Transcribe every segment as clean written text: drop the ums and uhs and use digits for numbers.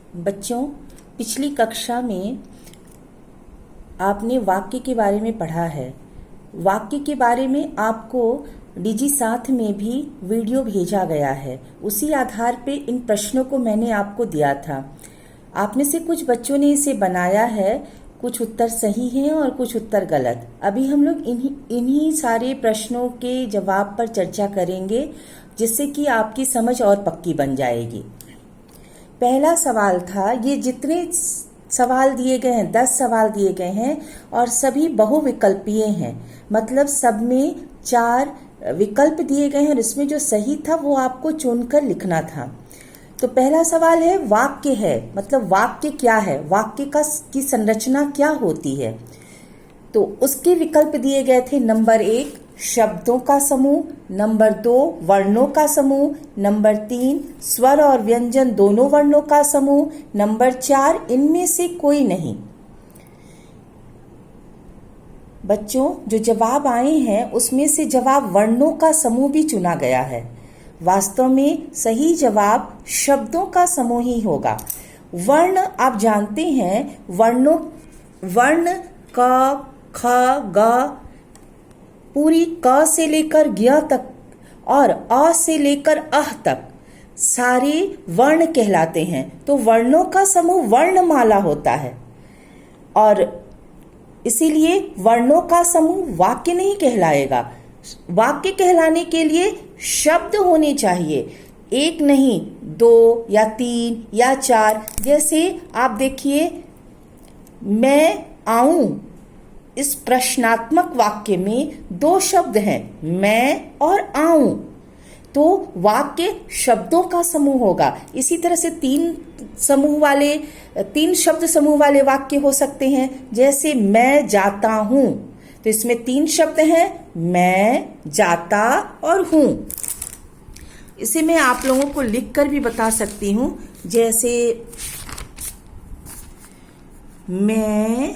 बच्चों, पिछली कक्षा में आपने वाक्य के बारे में पढ़ा है। वाक्य के बारे में आपको डिजी साथ में भी वीडियो भेजा गया है। उसी आधार पे इन प्रश्नों को मैंने आपको दिया था। आप में से कुछ बच्चों ने इसे बनाया है, कुछ उत्तर सही हैं और कुछ उत्तर गलत। अभी हम लोग इन्हीं सारे प्रश्नों के जवाब पर चर्चा करेंगे, जिससे कि आपकी समझ और पक्की बन जाएगी। पहला सवाल था, ये जितने सवाल दिए गए हैं 10 सवाल दिए गए हैं और सभी बहुविकल्पीय हैं, मतलब सब में 4 विकल्प दिए गए हैं और इसमें जो सही था वो आपको चुनकर लिखना था। तो पहला सवाल है, वाक्य है, मतलब वाक्य क्या है, वाक्य की संरचना क्या होती है। तो उसके विकल्प दिए गए थे। नंबर 1 शब्दों का समूह, नंबर 2 वर्णों का समूह, नंबर 3 स्वर और व्यंजन दोनों वर्णों का समूह, नंबर 4 इनमें से कोई नहीं। बच्चों, जो जवाब आए हैं उसमें से जवाब वर्णों का समूह भी चुना गया है। वास्तव में सही जवाब शब्दों का समूह ही होगा। वर्ण आप जानते हैं, वर्ण क, ख, ग, पूरी क से लेकर ज्ञ तक और अ से लेकर अह तक सारे वर्ण कहलाते हैं। तो वर्णों का समूह वर्णमाला होता है और इसीलिए वर्णों का समूह वाक्य नहीं कहलाएगा। वाक्य कहलाने के लिए शब्द होने चाहिए, एक नहीं 2 या 3 या 4। जैसे आप देखिए, मैं आऊं, इस प्रश्नात्मक वाक्य में 2 शब्द हैं, मैं और आऊं, तो वाक्य शब्दों का समूह होगा। इसी तरह से 3 शब्द समूह वाले वाक्य हो सकते हैं। जैसे मैं जाता हूं, तो इसमें 3 शब्द हैं, मैं, जाता और हूं। इसे मैं आप लोगों को लिखकर भी बता सकती हूं। जैसे मैं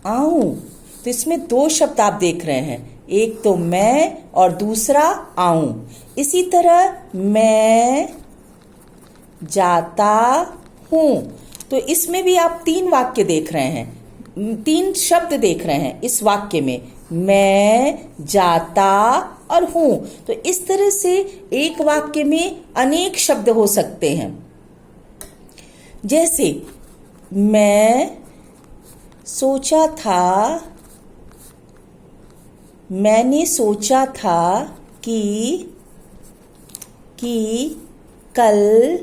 आऊं, तो इसमें 2 शब्द आप देख रहे हैं, एक तो मैं और दूसरा आऊं। इसी तरह मैं जाता हूं, तो इसमें भी आप 3 वाक्य देख रहे हैं, 3 शब्द देख रहे हैं इस वाक्य में, मैं, जाता और हूं। तो इस तरह से एक वाक्य में अनेक शब्द हो सकते हैं। जैसे मैंने सोचा था कि कल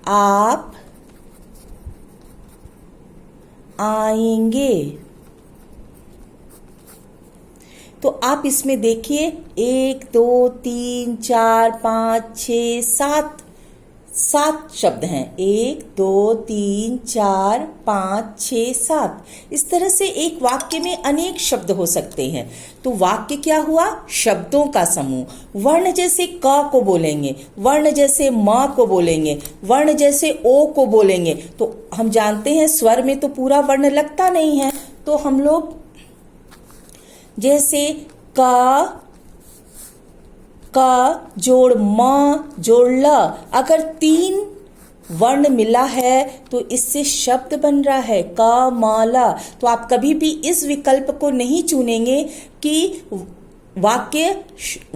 आप आएंगे। तो आप इसमें देखिए 1 2 3 4 5 6 7 शब्द हैं, 1 2 3 4 5 6 7। इस तरह से एक वाक्य में अनेक शब्द हो सकते हैं। तो वाक्य क्या हुआ? शब्दों का समूह। वर्ण जैसे क को बोलेंगे, वर्ण जैसे म को बोलेंगे, वर्ण जैसे ओ को बोलेंगे। तो हम जानते हैं स्वर में तो पूरा वर्ण लगता नहीं है, तो हम लोग जैसे क जोड़ म जोड़ ल, अगर 3 वर्ण मिला है तो इससे शब्द बन रहा है क म ल। तो आप कभी भी इस विकल्प को नहीं चुनेंगे कि वाक्य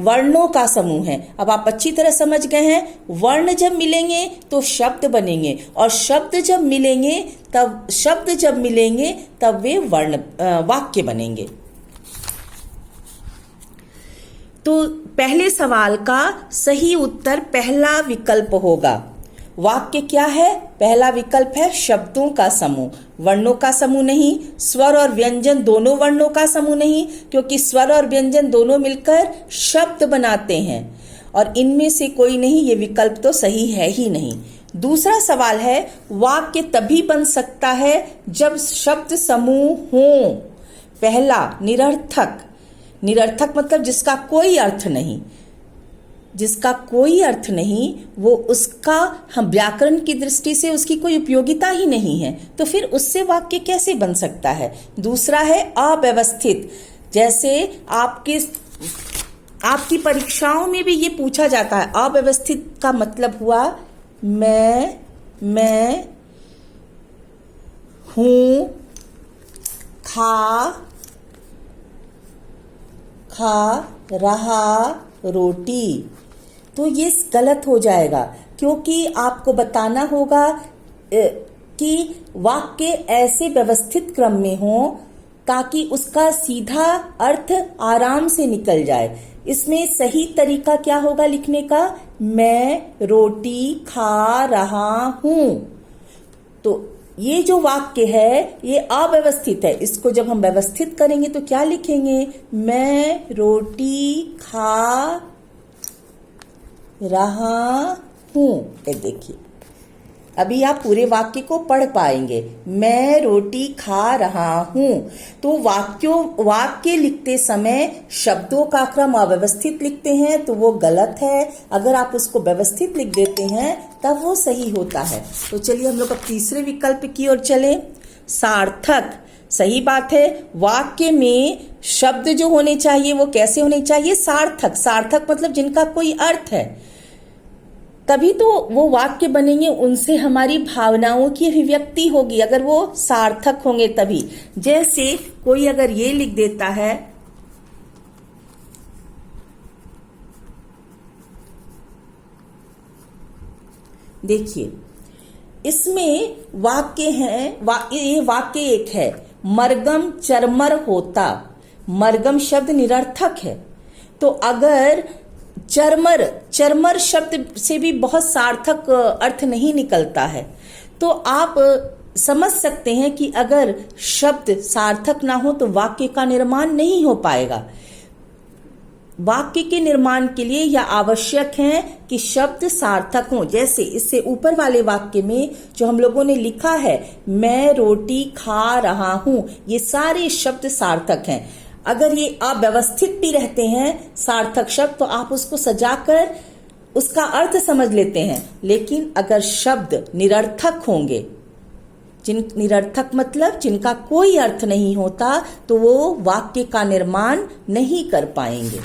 वर्णों का समूह है। अब आप अच्छी तरह समझ गए हैं, वर्ण जब मिलेंगे तो शब्द बनेंगे और शब्द जब मिलेंगे तब वे वाक्य बनेंगे। तो पहले सवाल का सही उत्तर पहला विकल्प होगा। वाक्य क्या है? पहला विकल्प है शब्दों का समूह, वर्णों का समूह नहीं। स्वर और व्यंजन दोनों वर्णों का समूह नहीं, क्योंकि स्वर और व्यंजन दोनों मिलकर शब्द बनाते हैं और इनमें से कोई नहीं, ये विकल्प तो सही है ही नहीं। दूसरा सवाल है, वाक्य तभी बन सकता है जब शब्द समूह हो। पहला निरर्थक मतलब जिसका कोई अर्थ नहीं। जिसका कोई अर्थ नहीं, वो उसका हम व्याकरण की दृष्टि से उसकी कोई उपयोगिता ही नहीं है, तो फिर उससे वाक्य कैसे बन सकता है। दूसरा है अव्यवस्थित। जैसे आपकी परीक्षाओं में भी ये पूछा जाता है। अव्यवस्थित का मतलब हुआ मैं हूँ, खा रहा रोटी, तो ये गलत हो जाएगा, क्योंकि आपको बताना होगा कि वाक्य ऐसे व्यवस्थित क्रम में हो ताकि उसका सीधा अर्थ आराम से निकल जाए। इसमें सही तरीका क्या होगा लिखने का, मैं रोटी खा रहा हूं। तो ये जो वाक्य है ये अव्यवस्थित है। इसको जब हम व्यवस्थित करेंगे तो क्या लिखेंगे, मैं रोटी खा रहा हूं। ये देखिए, अभी आप पूरे वाक्य को पढ़ पाएंगे, मैं रोटी खा रहा हूं। तो वाक्य लिखते समय शब्दों का क्रम अव्यवस्थित लिखते हैं तो वो गलत है। अगर आप उसको व्यवस्थित लिख देते हैं तब वो सही होता है। तो चलिए हम लोग अब तीसरे विकल्प की ओर चलें। सार्थक। सही बात है, वाक्य में शब्द जो होने चाहिए वो कैसे होने चाहिए, सार्थक। सार्थक मतलब जिनका कोई अर्थ है, तभी तो वो वाक्य बनेंगे, उनसे हमारी भावनाओं की अभिव्यक्ति होगी, अगर वो सार्थक होंगे तभी। जैसे कोई अगर ये लिख देता है, देखिए इसमें वाक्य है, ये वाक्य एक है, मरगम चरमर होता। मरगम शब्द निरर्थक है, तो अगर चरमर शब्द से भी बहुत सार्थक अर्थ नहीं निकलता है। तो आप समझ सकते हैं कि अगर शब्द सार्थक ना हो तो वाक्य का निर्माण नहीं हो पाएगा। वाक्य के निर्माण के लिए यह आवश्यक है कि शब्द सार्थक हों। जैसे इससे ऊपर वाले वाक्य में जो हम लोगों ने लिखा है, मैं रोटी खा रहा हूं, ये सारे शब्द सार्थक हैं। अगर ये अव्यवस्थित भी रहते हैं सार्थक शब्द, तो आप उसको सजाकर उसका अर्थ समझ लेते हैं। लेकिन अगर शब्द निरर्थक होंगे, निरर्थक मतलब जिनका कोई अर्थ नहीं होता, तो वो वाक्य का निर्माण नहीं कर पाएंगे।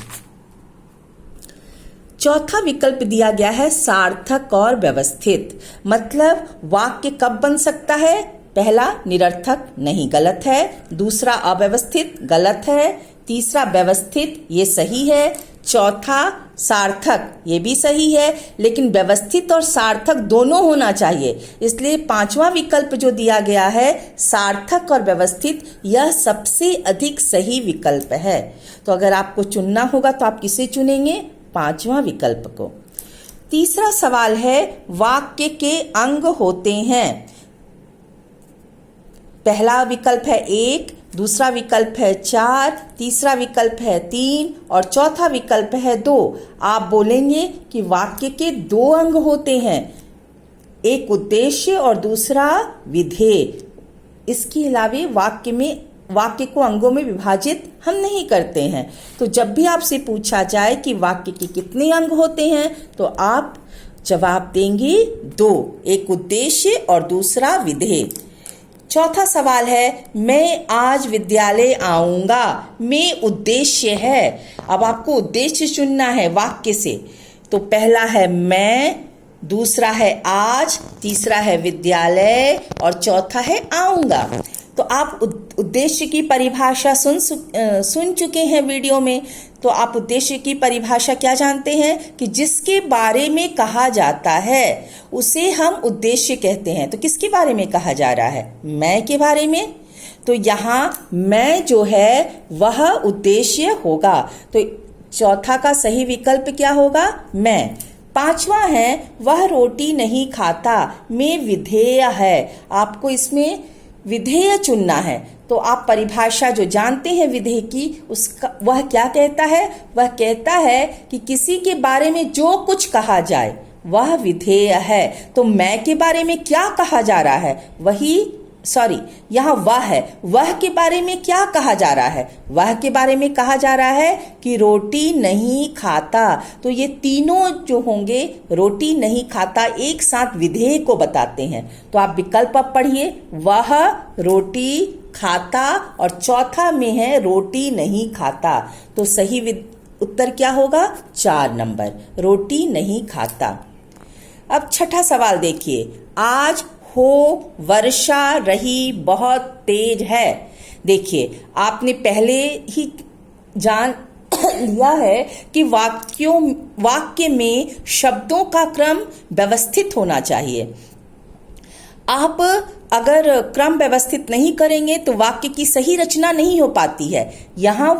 चौथा विकल्प दिया गया है सार्थक और व्यवस्थित। मतलब वाक्य कब बन सकता है, पहला निरर्थक, नहीं, गलत है। दूसरा अव्यवस्थित, गलत है। तीसरा व्यवस्थित, ये सही है। चौथा सार्थक, ये भी सही है, लेकिन व्यवस्थित और सार्थक दोनों होना चाहिए। इसलिए पांचवा विकल्प जो दिया गया है सार्थक और व्यवस्थित, यह सबसे अधिक सही विकल्प है। तो अगर आपको चुनना होगा तो आप किसे चुनेंगे, पांचवा विकल्प को। तीसरा सवाल है, वाक्य के अंग होते हैं। पहला विकल्प है 1, दूसरा विकल्प है 4, तीसरा विकल्प है 3 और चौथा विकल्प है 2। आप बोलेंगे कि वाक्य के 2 अंग होते हैं, एक उद्देश्य और दूसरा विधेय। इसके अलावे वाक्य को अंगों में विभाजित हम नहीं करते हैं। तो जब भी आपसे पूछा जाए कि वाक्य के कितने अंग होते हैं, तो आप जवाब देंगे 2, एक उद्देश्य और दूसरा विधेय। चौथा सवाल है, मैं आज विद्यालय आऊंगा। मैं उद्देश्य है। अब आपको उद्देश्य चुनना है वाक्य से। तो पहला है मैं, दूसरा है आज, तीसरा है विद्यालय और चौथा है आऊंगा। तो आप उद्देश्य की परिभाषा सुन चुके हैं वीडियो में। तो आप उद्देश्य की परिभाषा क्या जानते हैं कि जिसके बारे में कहा जाता है उसे हम उद्देश्य कहते हैं। तो किसके बारे में कहा जा रहा है, मैं के बारे में। तो यहाँ मैं जो है वह उद्देश्य होगा। तो चौथा का सही विकल्प क्या होगा, मैं। पांचवा है, वह रोटी नहीं खाता। मैं विधेय है। आपको इसमें विधेय चुनना है। तो आप परिभाषा जो जानते हैं विधेय की, उसका वह क्या कहता है, वह कहता है कि किसी के बारे में जो कुछ कहा जाए वह विधेय है। तो मैं के बारे में क्या कहा जा रहा है, वही सॉरी, यहाँ वह है, वह के बारे में क्या कहा जा रहा है? वह के बारे में कहा जा रहा है कि रोटी नहीं खाता। तो ये तीनों जो होंगे रोटी नहीं खाता एक साथ विधेय को बताते हैं। तो आप विकल्प अब पढ़िए, वह रोटी खाता और चौथा में है रोटी नहीं खाता। तो सही उत्तर क्या होगा? 4 नंबर, रोटी नहीं खाता। अब छठा सवाल देखिए, आज हो वर्षा रही बहुत तेज है। देखिए आपने पहले ही जान लिया है कि वाक्य में शब्दों का क्रम व्यवस्थित होना चाहिए। आप अगर क्रम व्यवस्थित नहीं करेंगे तो वाक्य की सही रचना नहीं हो पाती है। यहाँ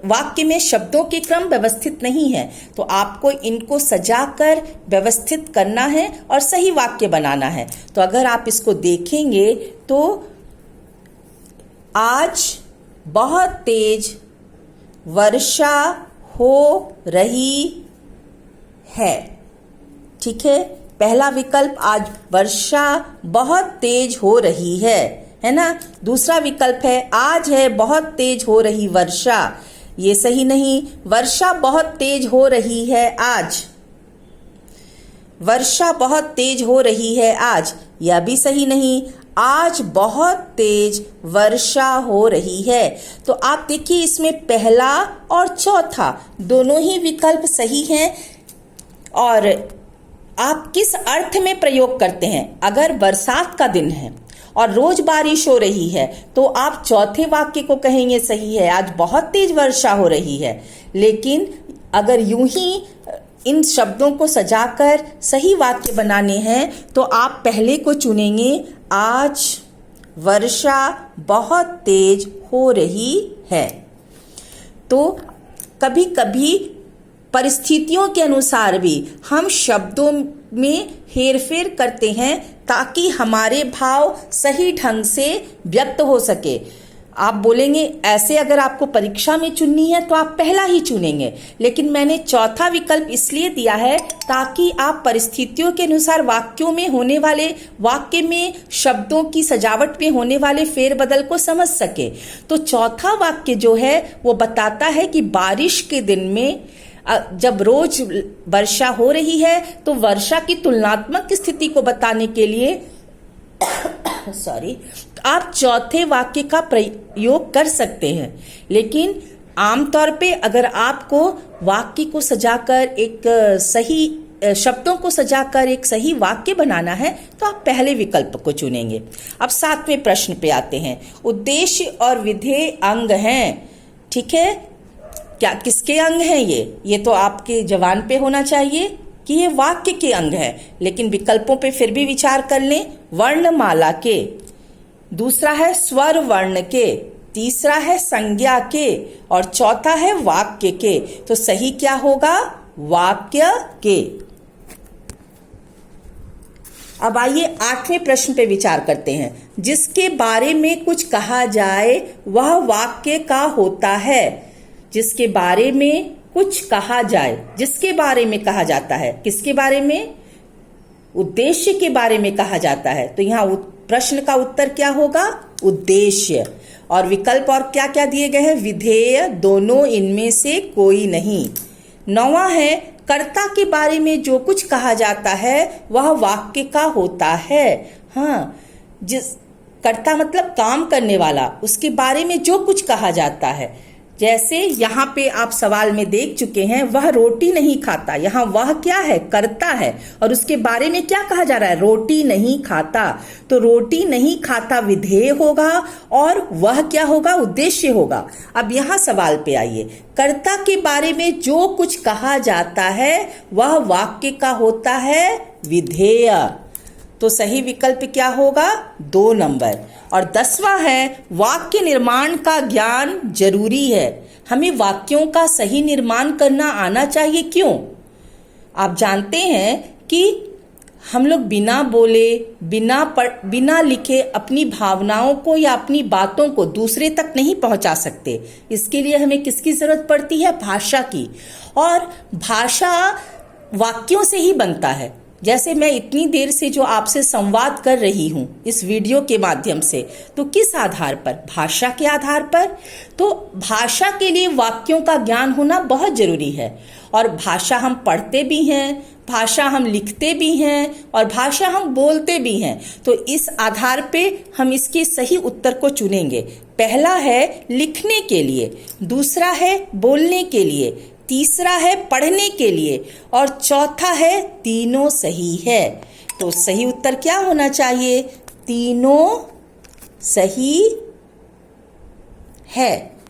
वाक्य में शब्दों के क्रम व्यवस्थित नहीं है, तो आपको इनको सजाकर व्यवस्थित करना है और सही वाक्य बनाना है। तो अगर आप इसको देखेंगे तो आज बहुत तेज वर्षा हो रही है। ठीक है, पहला विकल्प आज वर्षा बहुत तेज हो रही है ना। दूसरा विकल्प है आज है बहुत तेज हो रही वर्षा, ये सही नहीं। वर्षा बहुत तेज हो रही है आज, वर्षा बहुत तेज हो रही है आज, यह भी सही नहीं। आज बहुत तेज वर्षा हो रही है। तो आप देखिए इसमें पहला और चौथा दोनों ही विकल्प सही हैं। और आप किस अर्थ में प्रयोग करते हैं? अगर बरसात का दिन है और रोज बारिश हो रही है तो आप चौथे वाक्य को कहेंगे सही है, आज बहुत तेज वर्षा हो रही है। लेकिन अगर यूं ही इन शब्दों को सजाकर सही वाक्य बनाने हैं तो आप पहले को चुनेंगे, आज वर्षा बहुत तेज हो रही है। तो कभी कभी परिस्थितियों के अनुसार भी हम शब्दों में हेरफेर करते हैं ताकि हमारे भाव सही ढंग से व्यक्त हो सके। आप बोलेंगे ऐसे अगर आपको परीक्षा में चुननी है तो आप पहला ही चुनेंगे, लेकिन मैंने चौथा विकल्प इसलिए दिया है ताकि आप परिस्थितियों के अनुसार वाक्य में शब्दों की सजावट में होने वाले फेरबदल को समझ सके। तो चौथा वाक्य जो है वो बताता है कि बारिश के दिन में जब रोज वर्षा हो रही है तो वर्षा की तुलनात्मक स्थिति को बताने के लिए आप चौथे वाक्य का प्रयोग कर सकते हैं। लेकिन आमतौर पे अगर आपको वाक्य को सजाकर एक सही शब्दों को सजाकर एक सही वाक्य बनाना है तो आप पहले विकल्प को चुनेंगे। अब 7वें प्रश्न पे आते हैं। उद्देश्य और विधेय अंग हैं। ठीक है, क्या किसके अंग हैं ये तो आपके जवान पे होना चाहिए कि ये वाक्य के अंग है, लेकिन विकल्पों पे फिर भी विचार कर लें। वर्णमाला के, दूसरा है स्वर वर्ण के, तीसरा है संज्ञा के और चौथा है वाक्य के। तो सही क्या होगा? वाक्य के। अब आइए 8वें प्रश्न पे विचार करते हैं। जिसके बारे में कुछ कहा जाए वह वाक्य का होता है। जिसके बारे में कुछ कहा जाए, जिसके बारे में कहा जाता है, किसके बारे में? उद्देश्य के बारे में कहा जाता है। तो यहाँ प्रश्न का उत्तर क्या होगा? उद्देश्य। और विकल्प और क्या क्या दिए गए हैं? विधेय, दोनों, इनमें से कोई नहीं। 9वां है कर्ता के बारे में जो कुछ कहा जाता है वह वाक्य का होता है। हाँ, जिस कर्ता मतलब काम करने वाला, उसके बारे में जो कुछ कहा जाता है। जैसे यहाँ पे आप सवाल में देख चुके हैं, वह रोटी नहीं खाता। यहाँ वह क्या है? कर्ता है और उसके बारे में क्या कहा जा रहा है? रोटी नहीं खाता। तो रोटी नहीं खाता विधेय होगा और वह क्या होगा? उद्देश्य होगा। अब यहाँ सवाल पे आइए। कर्ता के बारे में जो कुछ कहा जाता है वह वाक्य का होता है विधेय। तो सही विकल्प क्या होगा? 2 नंबर। और 10वां है वाक्य निर्माण का ज्ञान जरूरी है। हमें वाक्यों का सही निर्माण करना आना चाहिए। क्यों? आप जानते हैं कि हम लोग बिना बोले, बिना लिखे अपनी भावनाओं को या अपनी बातों को दूसरे तक नहीं पहुंचा सकते। इसके लिए हमें किसकी जरूरत पड़ती है? भाषा की। और भाषा वाक्यों से ही बनता है। जैसे मैं इतनी देर से जो आपसे संवाद कर रही हूं इस वीडियो के माध्यम से, तो किस आधार पर? भाषा के आधार पर। तो भाषा के लिए वाक्यों का ज्ञान होना बहुत जरूरी है, और भाषा हम पढ़ते भी हैं, भाषा हम लिखते भी हैं, और भाषा हम बोलते भी हैं। तो इस आधार पे हम इसके सही उत्तर को चुनेंगे। पहला है लिखने के लिए, दूसरा है बोलने के लिए, तीसरा है पढ़ने के लिए, और चौथा है तीनों सही है। तो सही उत्तर क्या होना चाहिए? तीनों सही है।